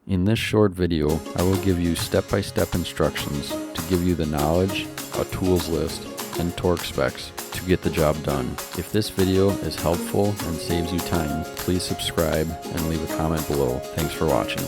In this short video, I will give you step-by-step instructions to give you the knowledge, a tools list, and torque specs to get the job done. If this video is helpful and saves you time, please subscribe and leave a comment below. Thanks for watching.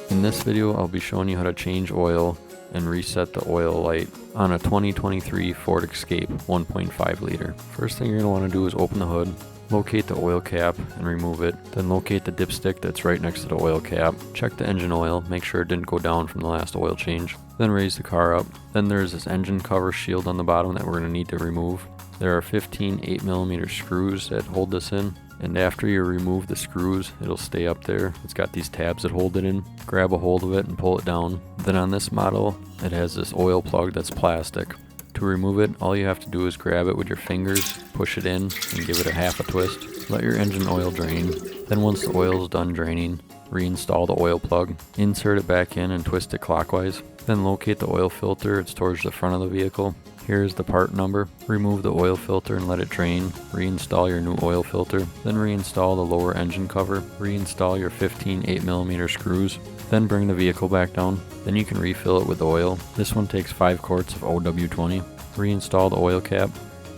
In this video, I'll be showing you how to change oil and reset the oil light on a 2023 Ford Escape 1.5 liter. First thing you're going to want to do is open the hood, locate the oil cap and remove it, then locate the dipstick that's right next to the oil cap. Check the engine oil, make sure it didn't go down from the last oil change. Then raise the car up. Then there's this engine cover shield on the bottom that we're going to need to remove. There are 15 8mm screws that hold this in, and after you remove the screws, it'll stay up there. It's got these tabs that hold it in. Grab a hold of it and pull it down. Then on this model, it has this oil plug that's plastic. To remove it, all you have to do is grab it with your fingers, push it in, and give it a half a twist. Let your engine oil drain. Then once the oil is done draining, reinstall the oil plug. Insert it back in and twist it clockwise. Then locate the oil filter, it's towards the front of the vehicle. Here's the part number. Remove the oil filter and let it drain. Reinstall your new oil filter. Then reinstall the lower engine cover. Reinstall your 15 8mm screws. Then bring the vehicle back down. Then you can refill it with oil. This one takes 5 quarts of OW20. Reinstall the oil cap.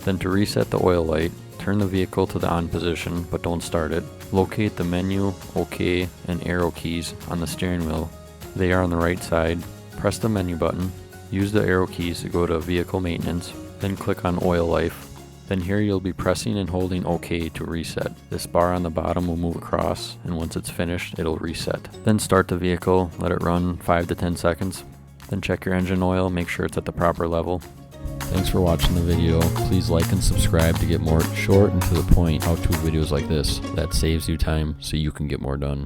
Then to reset the oil light, turn the vehicle to the on position, but don't start it. Locate the menu, OK, and arrow keys on the steering wheel. They are on the right side. Press the menu button. Use the arrow keys to go to vehicle maintenance. Then click on oil life. Then here you'll be pressing and holding OK to reset. This bar on the bottom will move across, and once it's finished, it'll reset. Then start the vehicle, let it run 5 to 10 seconds. Then check your engine oil, make sure it's at the proper level. Thanks for watching the video. Please like and subscribe to get more short and to the point how-to videos like this that saves you time so you can get more done.